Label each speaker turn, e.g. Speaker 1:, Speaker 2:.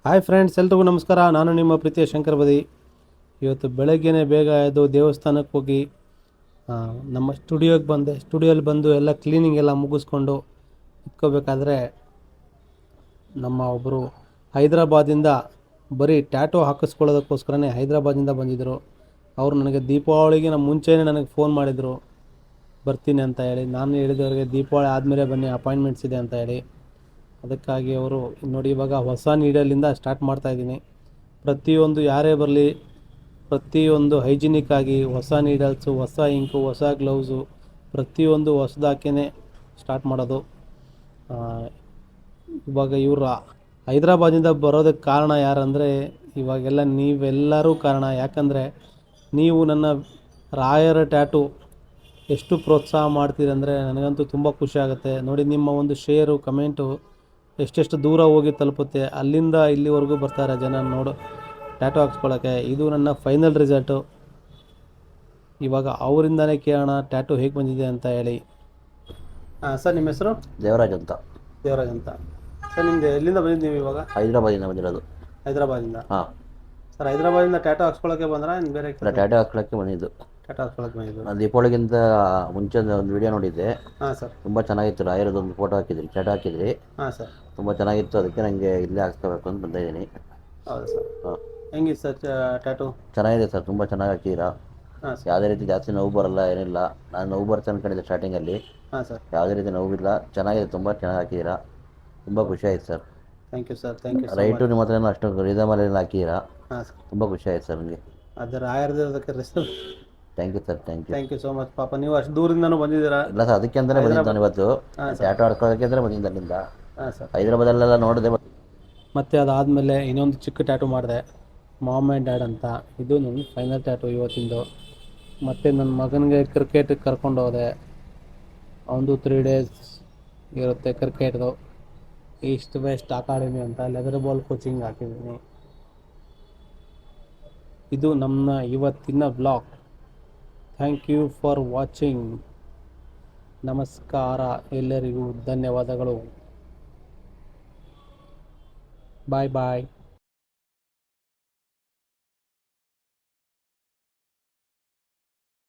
Speaker 1: Hi friends, ಎಲ್ರಿಗೂ ನಮಸ್ಕಾರ. ನಾನು ನಿಮ್ಮ ಪ್ರೀತಿಯ ಶಂಕರ್ ಬದಿ. ಇವತ್ತು ಬೆಳಗ್ಗೆನೇ ಬೇಗ ಎದ್ದು ದೇವಸ್ಥಾನಕ್ಕೆ ಹೋಗಿ ನಮ್ಮ ಸ್ಟುಡಿಯೋಗೆ ಬಂದೆ. ಸ್ಟುಡಿಯೋಲಿ ಬಂದು ಎಲ್ಲ ಕ್ಲೀನಿಂಗ್ ಎಲ್ಲ ಮುಗಿಸ್ಕೊಂಡು ಇಟ್ಕೋಬೇಕಾದ್ರೆ ನಮ್ಮ ಒಬ್ಬರು ಹೈದರಾಬಾದಿಂದ ಬರೀ ಟ್ಯಾಟೋ ಹಾಕಿಸ್ಕೊಳ್ಳೋದಕ್ಕೋಸ್ಕರನೇ ಹೈದರಾಬಾದಿಂದ ಬಂದಿದ್ದರು. ಅವರು ನನಗೆ ದೀಪಾವಳಿಗೆ ಮುಂಚೆನೇ ನನಗೆ ಫೋನ್ ಮಾಡಿದರು ಬರ್ತೀನಿ ಅಂತ ಹೇಳಿ. ನಾನು ಹೇಳಿದವರಿಗೆ ದೀಪಾವಳಿ ಆದಮೇಲೆ ಬನ್ನಿ, ಅಪಾಯಿಂಟ್ಮೆಂಟ್ಸ್ ಇದೆ ಅಂತ ಹೇಳಿ. ಅದಕ್ಕಾಗಿ ಅವರು ನೋಡಿ ಇವಾಗ ಹೊಸ ನೀಡಲಿಂದ ಸ್ಟಾರ್ಟ್ ಮಾಡ್ತಾಯಿದ್ದೀನಿ. ಪ್ರತಿಯೊಂದು ಯಾರೇ ಬರಲಿ, ಪ್ರತಿಯೊಂದು ಹೈಜಿನಿಕ್ ಆಗಿ ಹೊಸ ನೀಡಲ್ಸು, ಹೊಸ ಇಂಕು, ಹೊಸ ಗ್ಲೌಸು, ಪ್ರತಿಯೊಂದು ಹೊಸದಾಕೇ ಸ್ಟಾರ್ಟ್ ಮಾಡೋದು. ಇವಾಗ ಇವರು ಹೈದರಾಬಾದಿಂದ ಬರೋದಕ್ಕೆ ಕಾರಣ ಯಾರಂದರೆ ಇವಾಗೆಲ್ಲ ನೀವೆಲ್ಲರೂ ಕಾರಣ. ಯಾಕಂದರೆ ನೀವು ನನ್ನ ರಾಯರ ಟ್ಯಾಟು ಎಷ್ಟು ಪ್ರೋತ್ಸಾಹ ಮಾಡ್ತೀರಂದರೆ ನನಗಂತೂ ತುಂಬ ಖುಷಿ ಆಗುತ್ತೆ. ನೋಡಿ, ನಿಮ್ಮ ಒಂದು ಶೇರು, ಕಮೆಂಟು ಎಷ್ಟೆಷ್ಟು ದೂರ ಹೋಗಿ ತಲುಪುತ್ತೆ. ಅಲ್ಲಿಂದ ಇಲ್ಲಿವರೆಗೂ ಬರ್ತಾರೆ ಜನ ಟ್ಯಾಟೋ ಹಾಕ್ಸ್ಕೊಳ್ಳೋಕ್ಕೆ. ಇದು ನನ್ನ ಫೈನಲ್ ರಿಸಲ್ಟು. ಇವಾಗ ಅವರಿಂದನೇ ಕೇಳೋಣ ಟ್ಯಾಟು ಹೇಗೆ ಬಂದಿದೆ ಅಂತ ಹೇಳಿ. ಸರ್, ನಿಮ್ಮ ಹೆಸರು?
Speaker 2: ದೇವರಾಜ್ ಅಂತ.
Speaker 1: ದೇವರಾಜ್ ಅಂತ. ಸರ್, ನಿಮ್ದು ಎಲ್ಲಿಂದ ಬಂದಿದ್ದು ನೀವು ಇವಾಗ?
Speaker 2: ಹೈದರಾಬಾದಿಂದ ಬಂದಿರೋದು.
Speaker 1: ಹೈದರಾಬಾದಿಂದ?
Speaker 2: ಹಾಂ
Speaker 1: ಸರ್, ಹೈದರಾಬಾದಿಂದ ಟ್ಯಾಟೋ ಹಾಕ್ಸ್ಕೊಳ್ಳೋಕ್ಕೆ ಬಂದ್ರೆ ಇನ್ನು ಬೇರೆ
Speaker 2: ಟ್ಯಾಟೋ ಹಾಕ್ಕೊಳ್ಳೋಕ್ಕೆ ಬಂದಿದ್ದು.
Speaker 1: ಟ್ಯಾಟೋ ಹಾಕ್ಸ್ಕೊಳ್ಳೋಕ್ಕೆ ಬಂದಿದ್ದು.
Speaker 2: ನಾನು ದೀಪಾವಳಿಗಿಂತ ಮುಂಚೆ ಒಂದು ವಿಡಿಯೋ ನೋಡಿದ್ದೆ.
Speaker 1: ಹಾಂ ಸರ್.
Speaker 2: ತುಂಬ ಚೆನ್ನಾಗಿತ್ತು. ರಾಯರದೊಂದು ಫೋಟೋ ಹಾಕಿದ್ರಿ, ಟ್ಯಾಟೋ ಹಾಕಿದ್ರಿ.
Speaker 1: ಹಾಂ ಸರ್.
Speaker 2: ತುಂಬ ಚೆನ್ನಾಗಿತ್ತು. ಅದಕ್ಕೆ ನನಗೆ ಇಲ್ಲೇ ಹಾಕ್ಸ್ಕೋಬೇಕು ಅಂತ ಬಂದಿದ್ದೀನಿ.
Speaker 1: ಹೌದು ಸರ್.
Speaker 2: ಹಾಂ,
Speaker 1: ಹೆಂಗಿದೆ ಸರ್ ಟ್ಯಾಟು?
Speaker 2: ಚೆನ್ನಾಗಿದೆ ಸರ್, ತುಂಬ ಚೆನ್ನಾಗಿ ಹಾಕಿದ್ದೀರಾ.
Speaker 1: ಹಾಂ ಸರ್.
Speaker 2: ಯಾವುದೇ ರೀತಿ ಜಾಸ್ತಿ ನೋವು ಬರಲ್ಲ, ಏನಿಲ್ಲ. ನಾನು ನೋವು ಬರುತ್ತೆ ಅಂದ್ಕೊಂಡಿದ್ದೆ ಸ್ಟಾರ್ಟಿಂಗಲ್ಲಿ.
Speaker 1: ಹಾಂ ಸರ್.
Speaker 2: ಯಾವುದೇ ರೀತಿ ನೋವಿಲ್ಲ, ಚೆನ್ನಾಗಿದೆ, ತುಂಬ ಚೆನ್ನಾಗಿ ಹಾಕಿದ್ದೀರಾ. ತುಂಬ ಖುಷಿ ಆಯ್ತು sir.
Speaker 1: Thank you sir. Thank you.
Speaker 2: Right ನಿಮ್ಮ ಹತ್ರ ಅಷ್ಟು ರೀಸನಬಲ್ ಹಾಕಿದ್ದೀರಾ.
Speaker 1: ಹಾಂ ಸರ್.
Speaker 2: ತುಂಬ ಖುಷಿ ಆಯ್ತು ಸರ್ ನನಗೆ.
Speaker 1: ಅದು ರಾಯರದಕ್ಕೆ rest.
Speaker 2: Thank you sir, thank you.
Speaker 1: Thank you so much. ಪಾಪ ನೀವು ಅಷ್ಟು ದೂರಿಂದನೂ ಬಂದಿದ್ದೀರಾ.
Speaker 2: ಇಲ್ಲ ಸರ್, ಅದಕ್ಕೆ ಅಂತಲೇ ಬಂದಿದ್ದು ನಾನು ಇವತ್ತು.
Speaker 1: ಹಾಂ ಸರ್.
Speaker 2: ಟ್ಯಾಟೋ ಆಡ್ಕೊಳ್ಳೋಕ್ಕೆ ಅಂದರೆ ಬಂದಿದ್ದು ಅಲ್ಲಿಂದ.
Speaker 1: ಹಾಂ ಸರ್.
Speaker 2: ಹೈದರಾಬಾದಲ್ಲೆಲ್ಲ ನೋಡಿದೆ.
Speaker 1: ಮತ್ತು ಅದಾದಮೇಲೆ ಇನ್ನೊಂದು ಚಿಕ್ಕ ಟ್ಯಾಟು ಮಾಡಿದೆ, ಮಾಮ್ ಆ್ಯಂಡ್ ಡ್ಯಾಡ್ ಅಂತ. ಇದು ನನ್ನ ಫೈನಲ್ ಟ್ಯಾಟು ಇವತ್ತಿಂದು. ಮತ್ತು ನನ್ನ ಮಗನಿಗೆ ಕ್ರಿಕೆಟಿಗೆ ಕರ್ಕೊಂಡು ಹೋದೆ. ಅವನದು 3 days ಇರುತ್ತೆ ಕ್ರಿಕೆಟ್ದು. ಈಸ್ಟ್ ವೆಸ್ಟ್ ಅಕಾಡೆಮಿ ಅಂತ ಲೆದರ್ ಬಾಲ್ ಕೋಚಿಂಗ್ ಹಾಕಿದ್ದೀನಿ. ಇದು ನಮ್ಮ ಇವತ್ತಿನ blog. Thank you for watching. ನಮಸ್ಕಾರ, ಎಲ್ಲರಿಗೂ ಧನ್ಯವಾದಗಳು. ಬಾಯ್ ಬಾಯ್.